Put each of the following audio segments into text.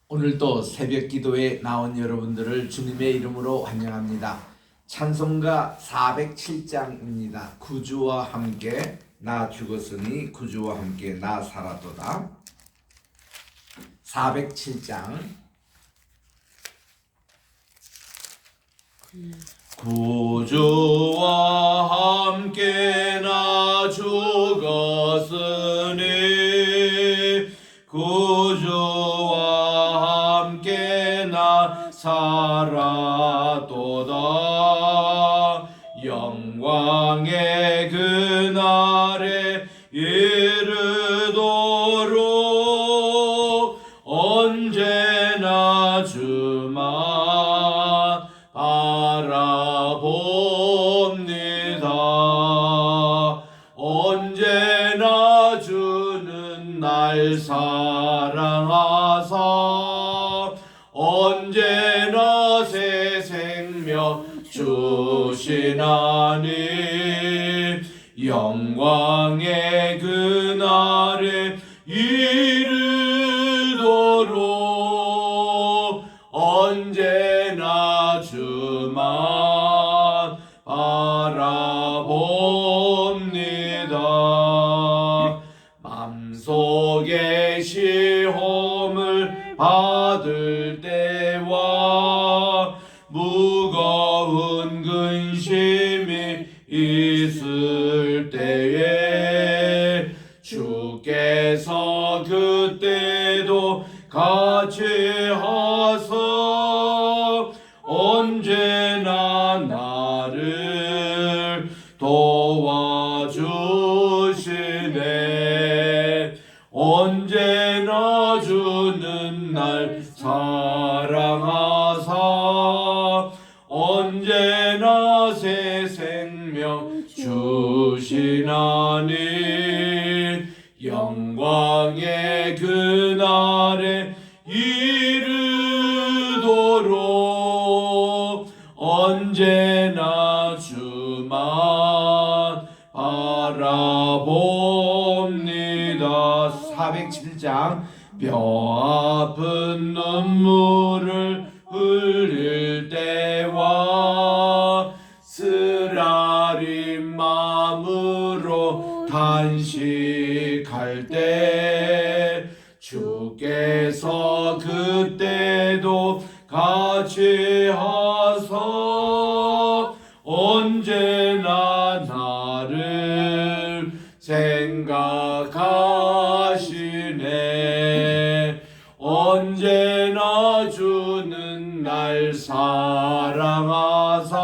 오늘도 새벽 기도에 나온 여러분들을 주님의 이름으로 환영합니다. 찬송가 407장입니다. 구주와 함께 나 죽었으니 구주와 함께 나 살아도다. 407장. 구주와 함께 나 죽었으니 구주와 함께 나 살아도다. 영광의 그날에 이르도록 언제나 주만 바라봅니다. 언제나 주는 날 사랑하사 언제나 새 생명 주시나니 영광의 그날에 이르도록 언제나 주만 바라봅니다. 맘속에 시험을 받을 때와 무거운 근심이 있을 때에 주께서 그때도 같이 하사 언제나 나를 도와주시네. 언제나 주는 날 사랑하사 언제나 새 생명 주시나니 영광의 그날에 이르도록 언제나 주만 바라봅니다. 407장. 뼈 아픈 눈물을 흘릴 때와 쓰라린 마음으로 단식할 때 주께서 그때도 같이 하사 언제나 나를 생각하시네. 언제나 주는 날 사랑하사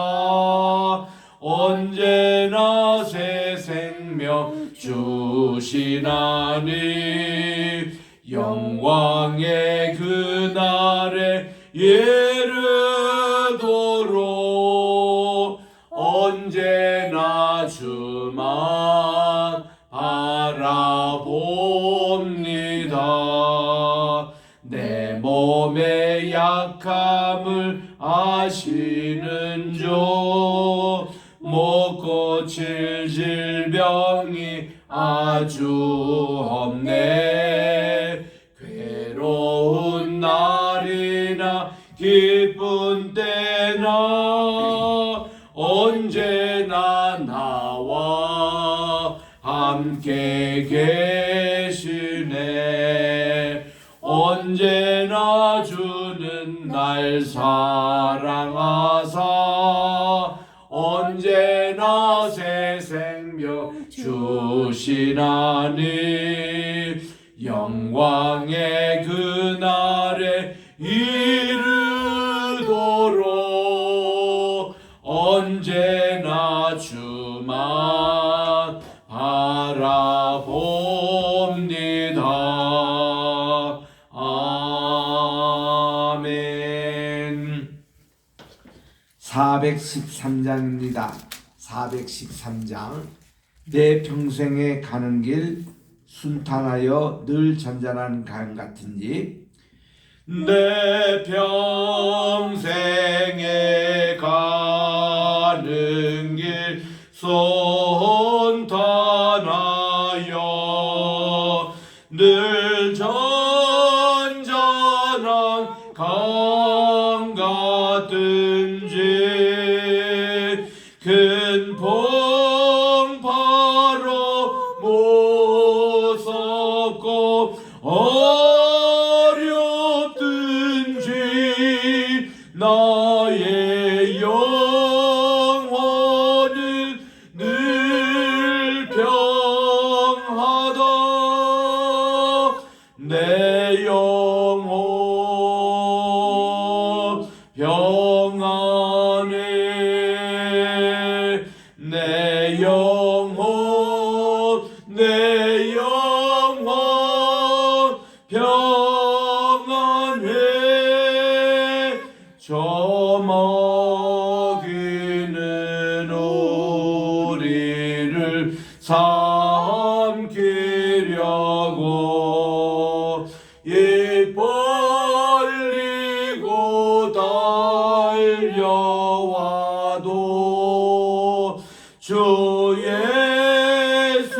언제나 새 생명 주시나니 영광의 그날에 이르도록 언제나 주만 바라봅니다. 내 몸의 약함을 아시는 주 못 고칠 질병이 아주 없네. 괴로운 날이나 기쁜 때나 언제나 나와 함께 계시네. 언제나 주는 날 사랑하사 언제나 새 생명 주시나니 영광의 그날에 이르도록 언제나 주만 바라봅니다. 아멘. 413장입니다. 413장. 내 평생에 가는 길 순탄하여 늘 잔잔한 강 같은지 내 평생에 가는 길 순탄하여 늘 잔잔한 강 같은지 큰 풍파로 무섭고 어렵든지 나의 영혼은 늘 평하다. 내 영혼 평안해. 내 영혼 평안해. 저먹이는 우리를 삼키려고 입 벌리고 달려와도 주 예수는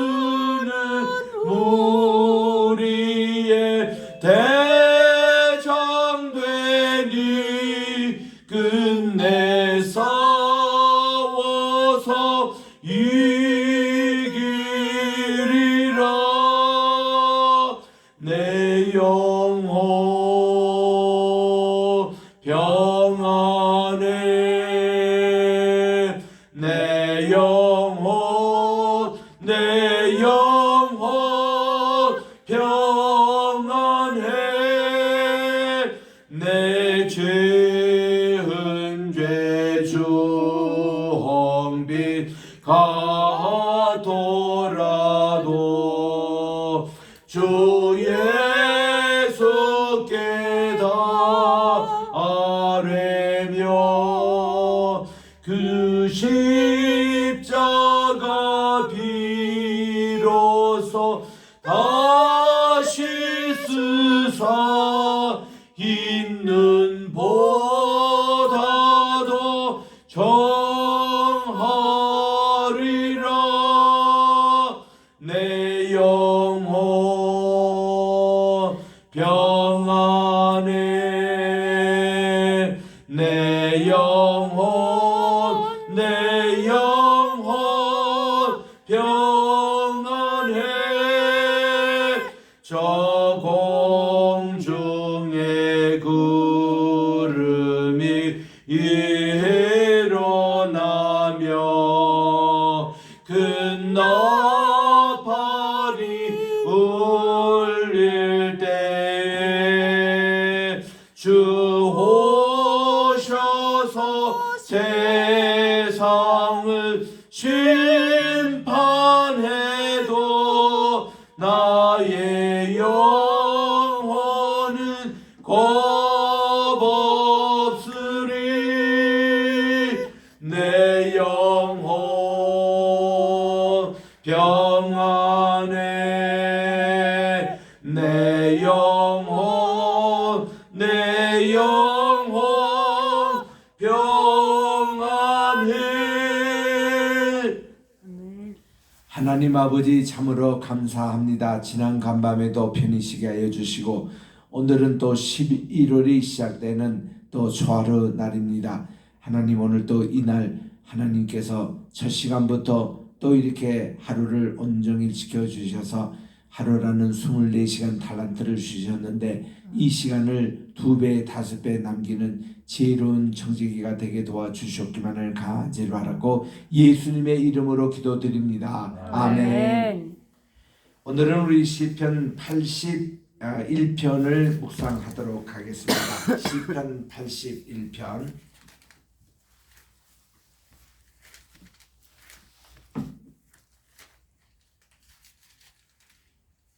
우리의 대장 되니 끝내 싸워서 이기리라. 내 영혼 평안해. 내 영혼 평안해. 내 죄은 죄주 헝빈 가더라도 주 예수께 다 아뢰며 그 십자가 비로소 다시 쓰사 있는 보다도 정하리라. 내 영혼 평안해. 내 영혼 평안해. 저 공중의 구름이 일어나며 큰 나팔이 울릴 때에 주 오셔서 세상을 심판해도 나의 영혼은 겁없으리. 내 영혼 평안해. 내 영혼 평안해. 하나님 아버지 참으로 감사합니다. 지난 간밤에도 편히 쉬게 하여 주시고 오늘은 또 11월이 시작되는 또 주하루 날입니다. 하나님 오늘 또 이날 하나님께서 첫 시간부터 또 이렇게 하루를 온종일 지켜주셔서 하루라는 24시간 달란트를 주셨는데 이 시간을 2배, 5배 남기는 지혜로운 청지기가 되게 도와주셨기만을 간절히 바라고 예수님의 이름으로 기도드립니다. 아멘. 오늘은 우리 시편 81편을 묵상하도록 하겠습니다. 시편 81편.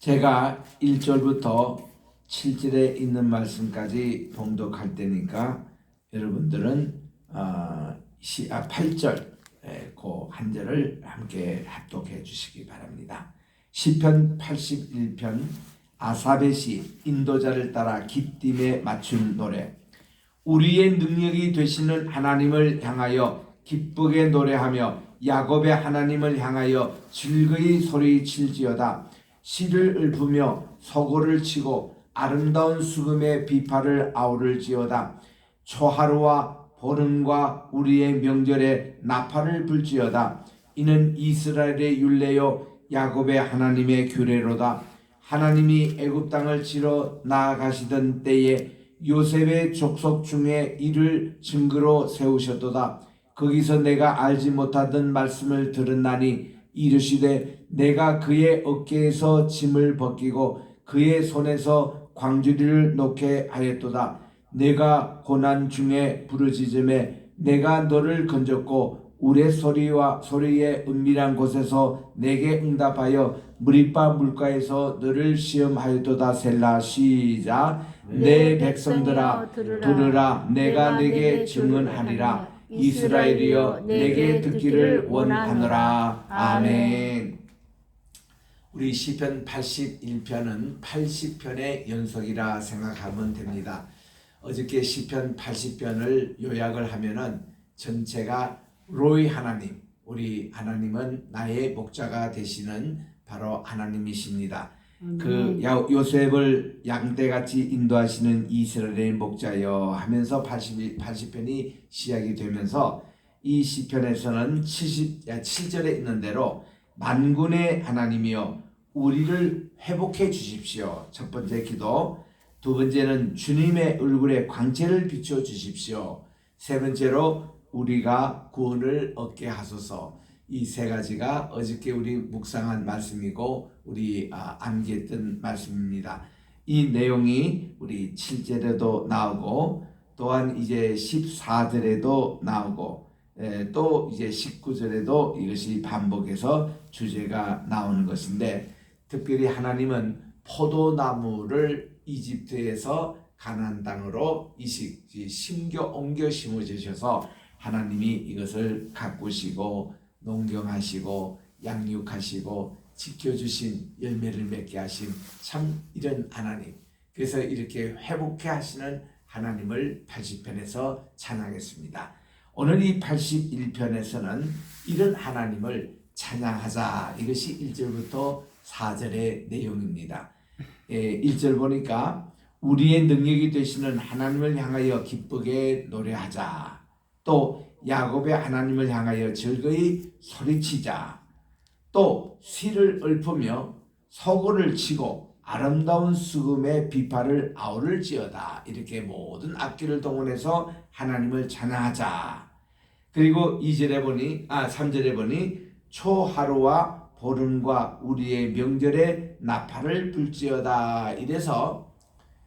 제가 1절부터 7절에 있는 말씀까지 봉독할 때니까 여러분들은 8절 그 한 절을 함께 합독해 주시기 바랍니다. 시편 81편 아삽의 시 인도자를 따라 기쁨에 맞춘 노래. 우리의 능력이 되시는 하나님을 향하여 기쁘게 노래하며 야곱의 하나님을 향하여 즐거이 소리칠지어다. 시를 읊으며 서고를 치고 아름다운 수금의 비파를 아우를지어다. 초하루와 보름과 우리의 명절에 나팔을 불지어다. 이는 이스라엘의 율례요 야곱의 하나님의 규례로다. 하나님이 애굽 땅을 치러 나아가시던 때에 요셉의 족속 중에 이를 증거로 세우셨도다. 거기서 내가 알지 못하던 말씀을 들었나니 이르시되 내가 그의 어깨에서 짐을 벗기고 그의 손에서 광주리를 놓게 하였도다. 내가 고난 중에 부르짖음에 내가 너를 건졌고 우레 소리의 은밀한 곳에서 내게 응답하여 무리바 물가에서 너를 시험하였도다. 셀라. 시작. 내 백성들아 들으라. 내가 내게 증언하리라. 이스라엘이여 내게 듣기를 원하노라. 아멘. 우리 시편 81편은 80편의 연속이라 생각하면 됩니다. 어저께 시편 80편을 요약을 하면은 전체가 로이 하나님, 우리 하나님은 나의 목자가 되시는 바로 하나님이십니다. 그 요셉을 양떼같이 인도하시는 이스라엘의 목자여 하면서 80편이 시작이 되면서 이 시편에서는 7절에 있는 대로 만군의 하나님이여 우리를 회복해 주십시오. 첫 번째 기도. 두 번째는 주님의 얼굴에 광채를 비춰 주십시오. 세 번째로 우리가 구원을 얻게 하소서. 이 세 가지가 어저께 우리 묵상한 말씀이고 우리 암기했던 말씀입니다. 이 내용이 우리 7절에도 나오고 또한 이제 14절에도 나오고 또 이제 19절에도 이것이 반복해서 주제가 나오는 것인데, 특별히 하나님은 포도나무를 이집트에서 가나안 땅으로 옮겨 심어 주셔서 하나님이 이것을 가꾸시고 농경하시고 양육하시고 지켜주신 열매를 맺게 하신 참 이런 하나님, 그래서 이렇게 회복해 하시는 하나님을 80편에서 찬양했습니다. 오늘 이 81편에서는 이런 하나님을 찬양하자, 이것이 1절부터 4절의 내용입니다. 1절 보니까 우리의 능력이 되시는 하나님을 향하여 기쁘게 노래하자. 또 야곱의 하나님을 향하여 즐거이 소리치자. 또 실을 읊으며 서고를 치고 아름다운 수금의 비파를 아우를지어다. 이렇게 모든 악기를 동원해서 하나님을 찬양하자. 그리고 3절에 보니 초하루와 보름과 우리의 명절에 나팔을 불지어다. 이래서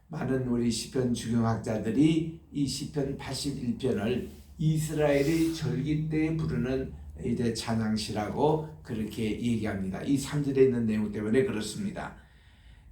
많은 우리 시편 주경학자들이 이 시편 81편을 이스라엘의 절기 때 부르는 이제 찬양시라고 그렇게 얘기합니다. 이 3절에 있는 내용 때문에 그렇습니다.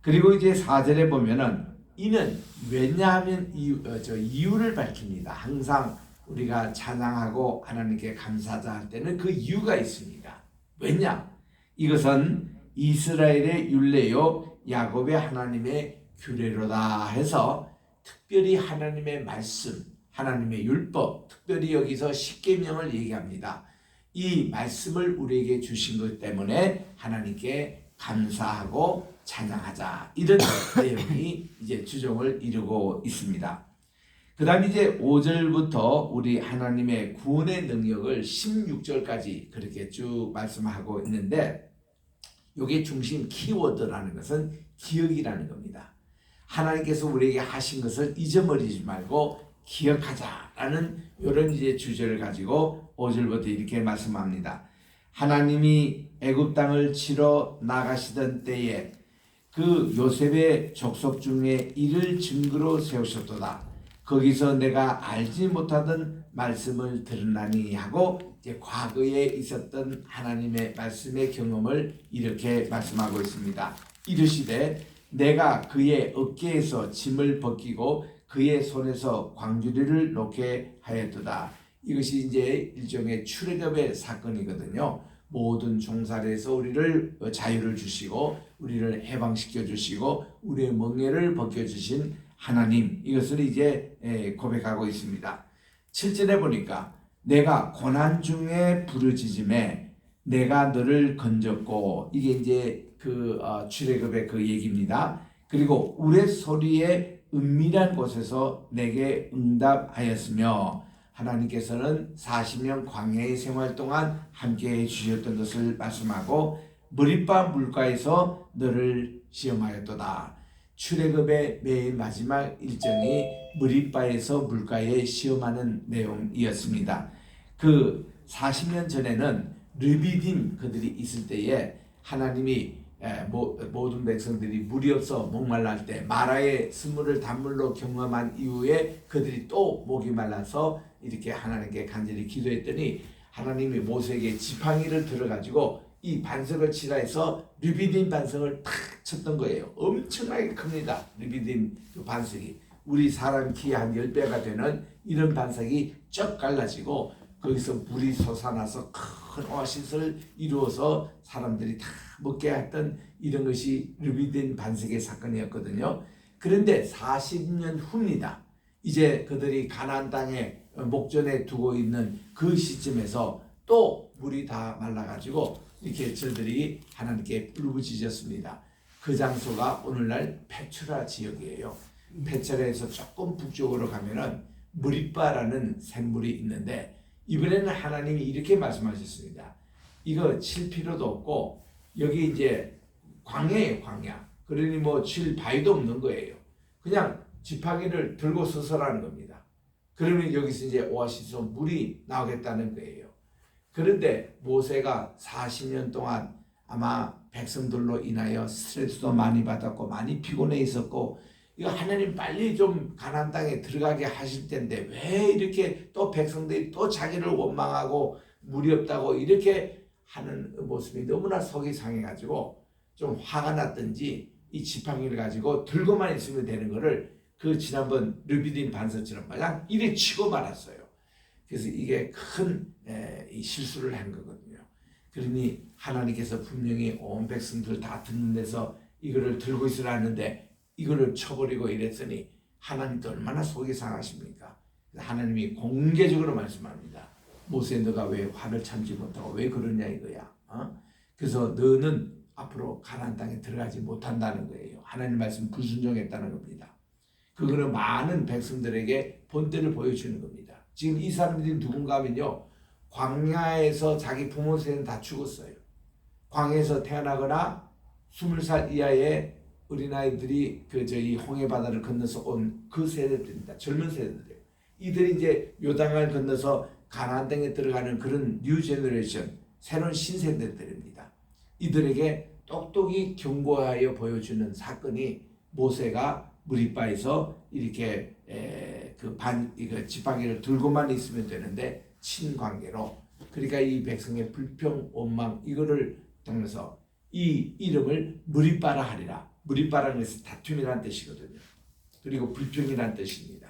그리고 이제 4절에 보면은 이는 왜냐하면 이유를 밝힙니다. 항상 우리가 찬양하고 하나님께 감사하자 할 때는 그 이유가 있습니다. 왜냐? 이것은 이스라엘의 율례요 야곱의 하나님의 규례로다 해서 특별히 하나님의 말씀, 하나님의 율법, 특별히 여기서 십계명을 얘기합니다. 이 말씀을 우리에게 주신 것 때문에 하나님께 감사하고 찬양하자, 이런 내용이 이제 주종을 이루고 있습니다. 그 다음 이제 5절부터 우리 하나님의 구원의 능력을 16절까지 그렇게 쭉 말씀하고 있는데, 이게 중심 키워드라는 것은 기억이라는 겁니다. 하나님께서 우리에게 하신 것을 잊어버리지 말고 기억하자라는 이런 이제 주제를 가지고 5절부터 이렇게 말씀합니다. 하나님이 애굽 땅을 치러 나가시던 때에 그 요셉의 족속 중에 이를 증거로 세우셨도다. 거기서 내가 알지 못하던 말씀을 들었나니 하고 이제 과거에 있었던 하나님의 말씀의 경험을 이렇게 말씀하고 있습니다. 이르시되 내가 그의 어깨에서 짐을 벗기고 그의 손에서 광주리를 놓게 하였도다. 이것이 이제 일종의 출애굽의 사건이거든요. 모든 종살이에서 우리를 자유를 주시고 우리를 해방시켜 주시고 우리의 멍에를 벗겨 주신 하나님, 이것을 이제 고백하고 있습니다. 7절에 보니까 내가 고난 중에 부르짖음에 내가 너를 건졌고, 이게 이제 그 출애굽의 그 얘기입니다. 그리고 우레소리의 은밀한 곳에서 내게 응답하였으며 하나님께서는 40년 광야의 생활 동안 함께해 주셨던 것을 말씀하고 머릿바 물가에서 너를 시험하였도다. 출애굽의 맨 마지막 일정이 머릿바에서 물가에 시험하는 내용이었습니다. 그 40년 전에는 르비딤 그들이 있을 때에 하나님이 모든 백성들이 물이 없어 목말랄 때 마라의 스물을 단물로 경험한 이후에 그들이 또 목이 말라서 이렇게 하나님께 간절히 기도했더니 하나님이 모세에게 지팡이를 들어가지고 이 반석을 치라 해서 르비딤 반석을 탁 쳤던 거예요. 엄청나게 큽니다. 르비딤 그 반석이 우리 사람 키 한 10배가 되는 이런 반석이 쩍 갈라지고 거기서 물이 솟아나서 큰 오아시스를 이루어서 사람들이 다 먹게 했던 이런 것이 르비딤 반석의 사건이었거든요. 그런데 40년 후입니다. 이제 그들이 가나안 땅에 목전에 두고 있는 그 시점에서 또 물이 다 말라가지고 이렇게 저들이 하나님께 울부짖었습니다. 그 장소가 오늘날 페추라 지역이에요. 페추라에서 조금 북쪽으로 가면은 무리바라는 샘물이 있는데 이번에는 하나님이 이렇게 말씀하셨습니다. 이거 칠 필요도 없고 여기 이제 광야예요, 광야. 그러니 뭐 칠 바위도 없는 거예요. 그냥 지팡이를 들고 서서라는 겁니다. 그러면 여기서 이제 오아시스로 물이 나오겠다는 거예요. 그런데 모세가 40년 동안 아마 백성들로 인하여 스트레스도 많이 받았고 많이 피곤해 있었고 이거 하나님 빨리 좀 가나안 땅에 들어가게 하실 텐데 왜 이렇게 또 백성들이 또 자기를 원망하고 물이 없다고 이렇게 하는 모습이 너무나 속이 상해가지고 좀 화가 났든지 이 지팡이를 가지고 들고만 있으면 되는 거를 그 지난번 르비딤 반석처럼 마냥 이래 치고 말았어요. 그래서 이게 큰 실수를 한 거거든요. 그러니 하나님께서 분명히 온 백성들 다 듣는 데서 이거를 들고 있으라 하는데 이거를 쳐버리고 이랬더니 하나님도 얼마나 속이 상하십니까? 하나님이 공개적으로 말씀합니다. 모세 너가 왜 화를 참지 못하고 왜 그러냐 이거야. 그래서 너는 앞으로 가나안 땅에 들어가지 못한다는 거예요. 하나님 말씀 불순종했다는 겁니다. 그거는 많은 백성들에게 본때를 보여주는 겁니다. 지금 이 사람들이 누군가 하면요. 광야에서 자기 부모 세대는 다 죽었어요. 광야에서 태어나거나 20살 이하의 어린아이들이 저희 홍해바다를 건너서 온 그 세대들입니다. 젊은 세대들. 이들이 이제 요단강을 건너서 가나안 땅에 들어가는 그런 뉴 제너레이션, 새로운 신세대들입니다. 이들에게 똑똑히 경고하여 보여주는 사건이 모세가 무리바에서 이렇게 이거 지팡이를 들고만 있으면 되는데 친관계로 그러니까 이 백성의 불평, 원망 이거를 통해서 이 이름을 무리바라 하리라. 무리바라는 것은 다툼이라는 뜻이거든요. 그리고 불평이라는 뜻입니다.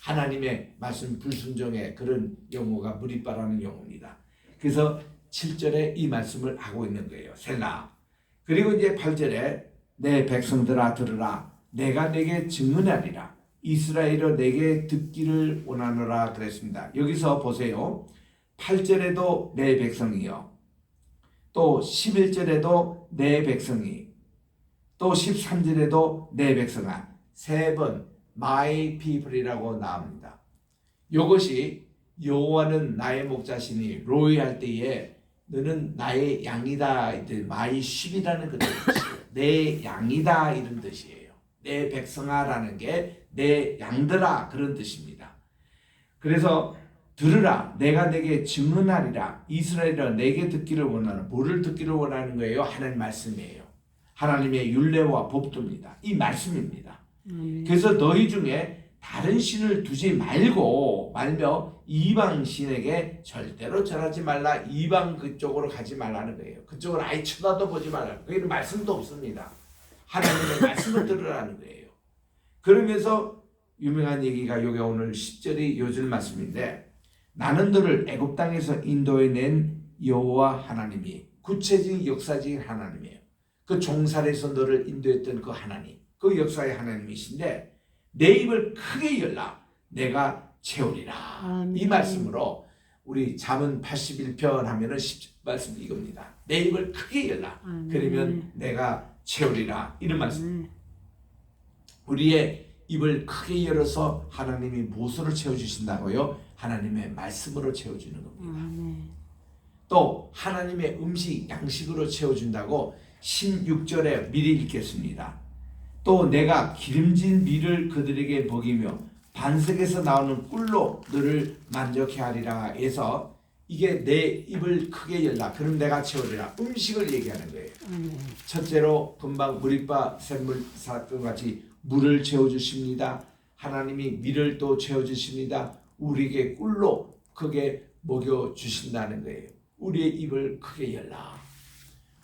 하나님의 말씀 불순종의 그런 용어가 무리바라는 용어입니다. 그래서 7절에 이 말씀을 하고 있는 거예요. 셀라. 그리고 이제 8절에 내 백성들아 들으라. 내가 내게 증언하리라. 이스라엘아 내게 듣기를 원하노라 그랬습니다. 여기서 보세요. 8절에도 내 백성이요. 또 11절에도 내 백성이 또 13절에도 내 백성아 세 번 my people이라고 나옵니다. 이것이 여호와는 나의 목자시니 로이 할 때에 너는 나의 양이다 my sheep이라는 그 뜻이에요. 내 양이다 이런 뜻이에요. 내 백성아라는 게 내 양들아 그런 뜻입니다. 그래서 들으라 내가 내게 증언하리라. 이스라엘아 내게 듣기를 원하는 뭐를 듣기를 원하는 거예요? 하나님 말씀이에요. 하나님의 율례와 법도입니다. 이 말씀입니다. 그래서 너희 중에 다른 신을 두지 말며 이방 신에게 절대로 절하지 말라. 이방 그쪽으로 가지 말라는 거예요. 그쪽으로 아예 쳐다도 보지 말라. 거기는 말씀도 없습니다. 하나님의 말씀을 들으라는 거예요. 그러면서 유명한 얘기가 여기 오늘 10절이 요즘 말씀인데 나는 너를 애굽 땅에서 인도해낸 여호와 하나님이 구체적인 역사적인 하나님이에요. 그 종살에서 너를 인도했던 그 하나님, 그 역사의 하나님이신데 내 입을 크게 열라 내가 채우리라. 아멘. 이 말씀으로 우리 잠언 81편 하면은 10절 말씀 이겁니다. 내 입을 크게 열라. 아멘. 그러면 내가 채우리라 이런 말씀. 우리의 입을 크게 열어서 하나님이 무엇으로 채워주신다고요? 하나님의 말씀으로 채워주는 겁니다. 또 하나님의 음식, 양식으로 채워준다고 16절에 미리 읽겠습니다. 또 내가 기름진 밀을 그들에게 먹이며 반석에서 나오는 꿀로 너를 만족해 하리라 해서 이게 내 입을 크게 열라. 그럼 내가 채우리라. 음식을 얘기하는 거예요. 첫째로 금방 무리바 샘물 사건 같이 물을 채워주십니다. 하나님이 밀을 또 채워주십니다. 우리에게 꿀로 크게 먹여주신다는 거예요. 우리의 입을 크게 열라.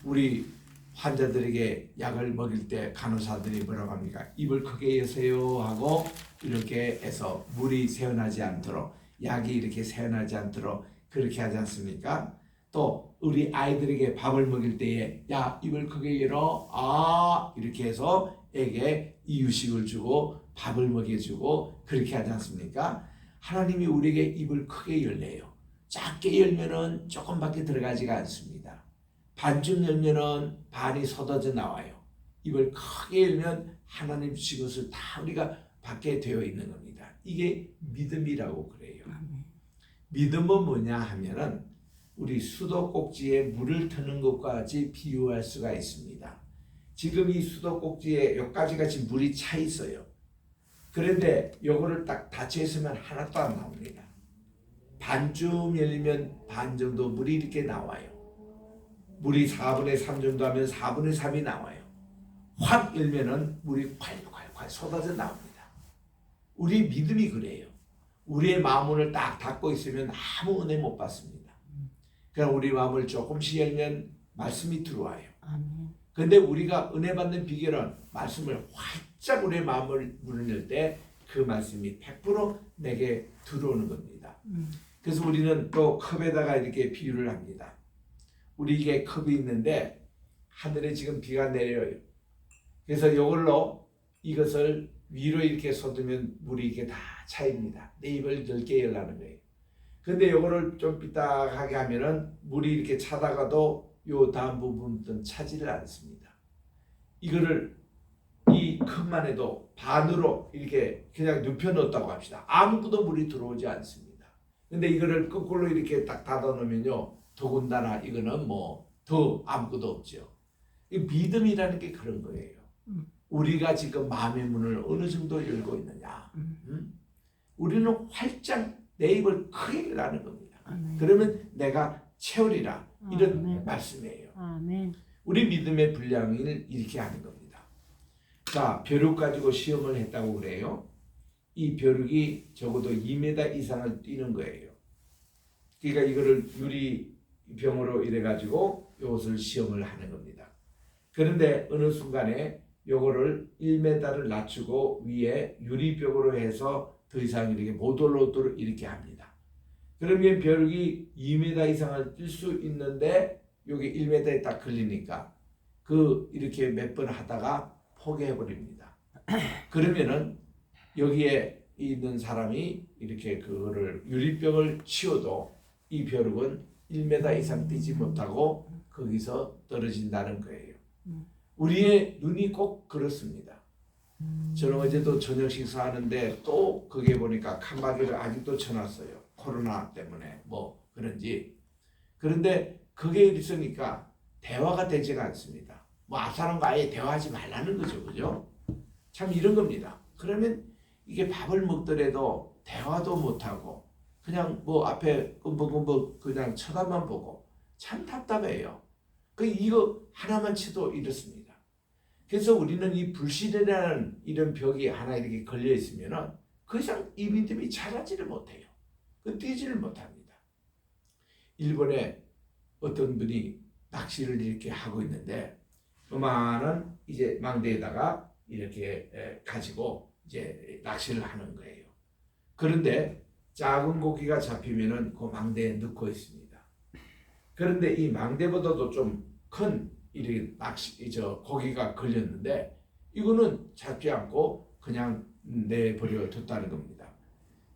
우리 환자들에게 약을 먹일 때 간호사들이 뭐라고 합니까? 입을 크게 여세요 하고 이렇게 해서 물이 새어나지 않도록, 약이 이렇게 새어나지 않도록 그렇게 하지 않습니까? 또 우리 아이들에게 밥을 먹일 때에 야 입을 크게 열어 이렇게 해서 애에게 이유식을 주고 밥을 먹여주고 그렇게 하지 않습니까? 하나님이 우리에게 입을 크게 열래요. 작게 열면은 조금밖에 들어가지가 않습니다. 반쯤 열면은 반이 쏟아져 나와요. 입을 크게 열면 하나님 주신 것을 다 우리가 받게 되어 있는 겁니다. 이게 믿음이라고 그래요. 믿음은 뭐냐 하면은 우리 수도꼭지에 물을 트는 것과 같이 비유할 수가 있습니다. 지금 이 수도꼭지에 여기까지 같이 물이 차 있어요. 그런데 요거를 딱 닫혀 있으면 하나도 안 나옵니다. 반쯤 열리면 반 정도 물이 이렇게 나와요. 물이 4분의 3 정도 하면 4분의 3이 나와요. 확 열면은 물이 콸콸콸 쏟아져 나옵니다. 우리 믿음이 그래요. 우리의 마음을 딱 닫고 있으면 아무 은혜 못 받습니다. 그럼 우리 마음을 조금씩 열면 말씀이 들어와요. 그런데 우리가 은혜 받는 비결은 말씀을 활짝 우리의 마음을 문을 열 때 그 말씀이 100% 내게 들어오는 겁니다. 그래서 우리는 또 컵에다가 이렇게 비유를 합니다. 우리에게 컵이 있는데 하늘에 지금 비가 내려요. 그래서 이걸로 이것을 위로 이렇게 쏟으면 물이 이게 다 차입니다. 내 입을 넓게 열라는 거예요. 근데 이거를 좀 삐딱하게 하면은 물이 이렇게 차다가도 요 다음 부분은 차지를 않습니다. 이거를 이 컵만 해도 반으로 이렇게 그냥 눕혀 놓았다고 합시다. 아무것도 물이 들어오지 않습니다. 근데 이거를 거꾸로 이렇게 딱 닫아 놓으면요. 더군다나 이거는 뭐 더 아무것도 없죠. 이 믿음이라는 게 그런 거예요. 우리가 지금 마음의 문을 어느 정도 열고 있느냐. 우리는 활짝 내 입을 크게 열라는 겁니다. 그러면 내가 채우리라. 이런 말씀이에요. 우리 믿음의 분량을 이렇게 하는 겁니다. 자, 벼룩 가지고 시험을 했다고 그래요. 이 벼룩이 적어도 2m 이상을 뛰는 거예요. 그러니까 이거를 유리병으로 이래가지고 이것을 시험을 하는 겁니다. 그런데 어느 순간에 요거를 1m를 낮추고 위에 유리벽으로 해서 더 이상 이렇게 못 올라오도록 이렇게 합니다. 그러면 벼룩이 2m 이상을 뛸 수 있는데 여기 1m에 딱 걸리니까 이렇게 몇 번 하다가 포기해버립니다. 그러면은 여기에 있는 사람이 이렇게 그거를 유리병을 치워도 이 벼룩은 1m 이상 뛰지 못하고 거기서 떨어진다는 거예요. 우리의 눈이 꼭 그렇습니다. 저는 어제도 저녁 식사하는데 또 거기에 보니까 칸막이를 아직도 쳐놨어요. 코로나 때문에 뭐 그런지. 그런데 그게 있으니까 대화가 되지가 않습니다. 뭐 앞사람과 아예 대화하지 말라는 거죠. 그죠? 참 이런 겁니다. 그러면 이게 밥을 먹더라도 대화도 못하고 그냥 뭐 앞에 끔뻑끔뻑 그냥 쳐다만 보고 참 답답해요. 이거 하나만 쳐도 이렇습니다. 그래서 우리는 이 불신이라는 이런 벽이 하나 이렇게 걸려 있으면은 그 이상 이 믿음이 자라지를 못해요. 뛰지를 못합니다. 일본에 어떤 분이 낚시를 이렇게 하고 있는데 그만한 이제 망대에다가 이렇게 가지고 이제 낚시를 하는 거예요. 그런데 작은 고기가 잡히면은 그 망대에 넣고 있습니다. 그런데 이 망대보다도 좀 큰 이렇게 고기가 걸렸는데 이거는 잡지 않고 그냥 내버려 뒀다는 겁니다.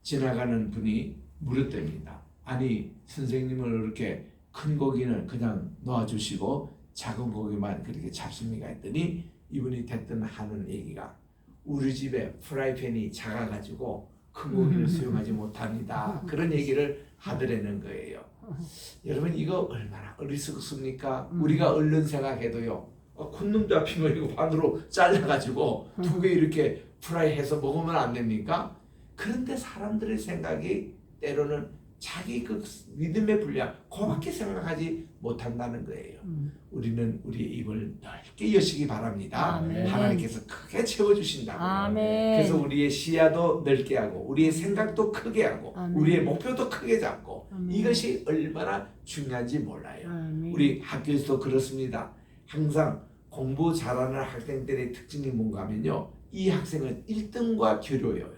지나가는 분이 물었답니다. 아니 선생님을 이렇게 큰 고기는 그냥 놓아주시고 작은 고기만 그렇게 잡습니까? 했더니 이분이 대뜸 하는 얘기가 우리 집에 프라이팬이 작아가지고 큰 고기를 수용하지 못합니다. 그런 얘기를 하더라는 거예요. 여러분 이거 얼마나 어리석습니까? 우리가 얼른 생각해도요. 콧놈 잡힌 거 이거 반으로 잘라가지고 두 개 이렇게 프라이해서 먹으면 안 됩니까? 그런데 사람들의 생각이 때로는 자기 그 믿음의 분량 그밖에 생각하지 못한다는 거예요. 우리는 우리의 입을 넓게 여시기 바랍니다. 아멘. 하나님께서 크게 채워주신다고요. 아멘. 그래서 우리의 시야도 넓게 하고 우리의 생각도 크게 하고 아멘. 우리의 목표도 크게 잡고 아멘. 이것이 얼마나 중요한지 몰라요. 아멘. 우리 학교에서도 그렇습니다. 항상 공부 잘하는 학생들의 특징이 뭔가 하면요. 이 학생은 1등과 교류해요.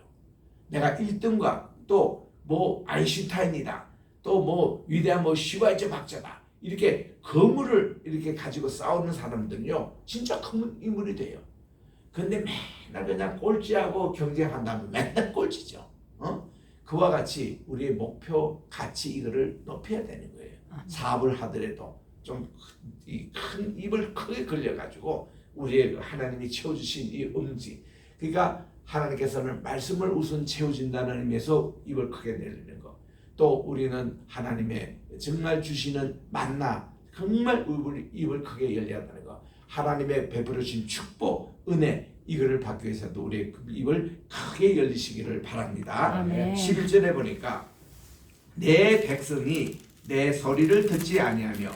내가 1등과 또 뭐 아인슈타인이다. 또 뭐 위대한 뭐 슈바이처 박사다. 이렇게 거물을 이렇게 가지고 싸우는 사람들은요. 진짜 큰 인물이 돼요. 근데 맨날 그냥 꼴찌하고 경쟁한다면 맨날 꼴찌죠. 그와 같이 우리의 목표 가치 이거를 높여야 되는 거예요. 사업을 하더라도 좀 큰 입을 크게 걸려가지고 우리의 하나님이 채워주신 이 음식, 그러니까 하나님께서는 말씀을 우선 채워준다는 의미에서 입을 크게 내리는 거. 또 우리는 하나님의 정말 주시는 만나, 정말 입을 크게 열려야 한다는 거. 하나님의 베풀어 주신 축복, 은혜, 이거를 받기 위해서도 우리의 입을 크게 열리시기를 바랍니다. 아멘. 11절에 보니까 내 백성이 내 소리를 듣지 아니하며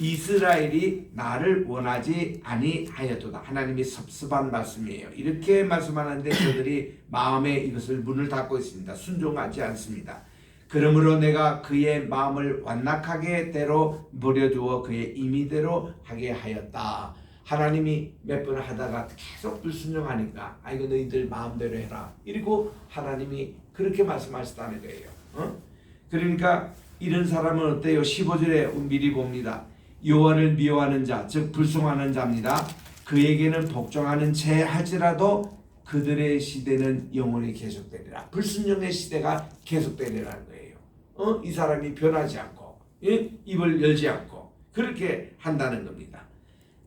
이스라엘이 나를 원하지 아니하였도다. 하나님이 섭섭한 말씀이에요. 이렇게 말씀하는데 저들이 마음에 이것을 문을 닫고 있습니다. 순종하지 않습니다. 그러므로 내가 그의 마음을 완악하게 대로 버려두어 그의 임의대로 하게 하였다. 하나님이 몇 번 하다가 계속 불순종하니까 이거 너희들 마음대로 해라. 이러고 하나님이 그렇게 말씀하셨다는 거예요. 그러니까 이런 사람은 어때요? 15절에 미리 봅니다. 여호와를 미워하는 자, 즉 불순종하는 자입니다. 그에게는 복종하는 채 할지라도 그들의 시대는 영원히 계속되리라. 불순종의 시대가 계속되리라는 거예요. 이 사람이 변하지 않고 입을 열지 않고 그렇게 한다는 겁니다.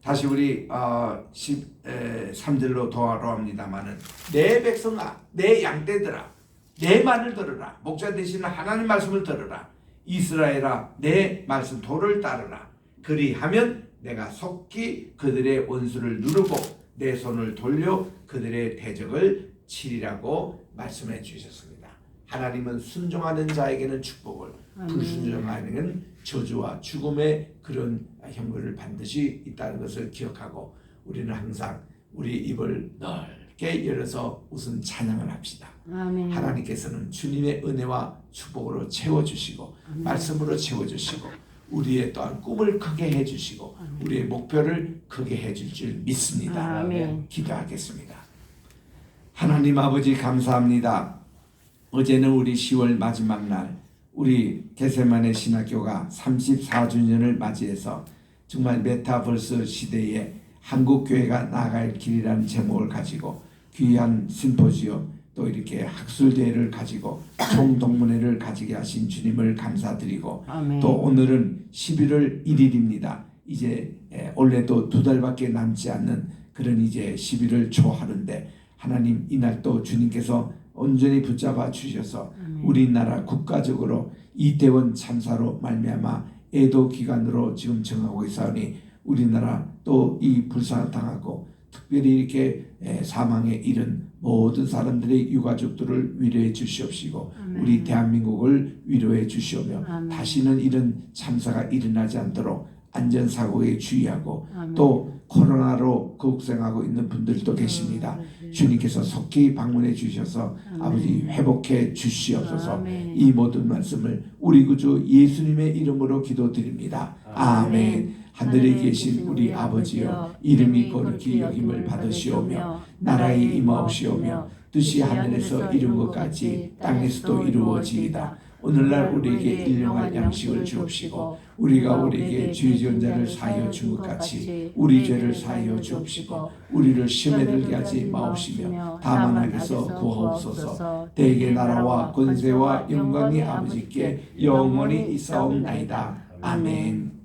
다시 우리 13절로 돌아옵니다마는 내 백성아, 내 양떼들아, 내 말을 들으라. 목자 되시는 하나님 말씀을 들으라. 이스라엘아, 내 말씀 도를 따르라. 그리하면 내가 속히 그들의 원수를 누르고 내 손을 돌려 그들의 대적을 치리라고 말씀해 주셨습니다. 하나님은 순종하는 자에게는 축복을, 불순종하는 저주와 죽음의 그런 형벌을 반드시 있다는 것을 기억하고 우리는 항상 우리 입을 넓게 열어서 우선 찬양을 합시다. 아멘. 하나님께서는 주님의 은혜와 축복으로 채워주시고 말씀으로 채워주시고 우리의 또한 꿈을 크게 해주시고 우리의 목표를 크게 해줄 줄 믿습니다. 아멘. 기도하겠습니다. 하나님 아버지 감사합니다. 어제는 우리 10월 마지막 날 우리 게세마네 신학교가 34주년을 맞이해서 정말 메타버스 시대에 한국교회가 나아갈 길이라는 제목을 가지고 귀한 심포지엄 또 이렇게 학술대회를 가지고 총동문회를 가지게 하신 주님을 감사드리고 아멘. 또 오늘은 11월 1일입니다. 이제 올해도 2달밖에 남지 않는 그런 이제 11월 초하루인데 하나님 이날 또 주님께서 온전히 붙잡아 주셔서 우리나라 국가적으로 이태원 참사로 말미암아 애도 기간으로 지금 정하고 있사오니 우리나라 또 이 불사당하고 특별히 이렇게 사망에 이른 모든 사람들의 유가족들을 위로해 주시옵시고 우리 대한민국을 위로해 주시오며 다시는 이런 참사가 일어나지 않도록 안전사고에 주의하고 또 코로나로 극생하고 있는 분들도 계십니다. 주님께서 속히 방문해 주셔서 아버지 회복해 주시옵소서. 이 모든 말씀을 우리 구주 예수님의 이름으로 기도드립니다. 아멘. 하늘에 계신 우리 아버지여 이름이 거룩히 여김을 받으시오며 나라의 임하옵시오며 뜻이 하늘에서 이룬 것 같이 땅에서도 이루어지이다. 오늘날 우리에게 일용할 양식을 주옵시고 우리가 우리에게 죄 지은 자를 사하여 준 것 같이 우리 죄를 사하여 주옵시고 우리를 시험에 들게 하지 마옵시며 다만 악에서 구하옵소서. 대개 나라와 권세와 영광이 아버지께 영원히 있사옵나이다. 아멘.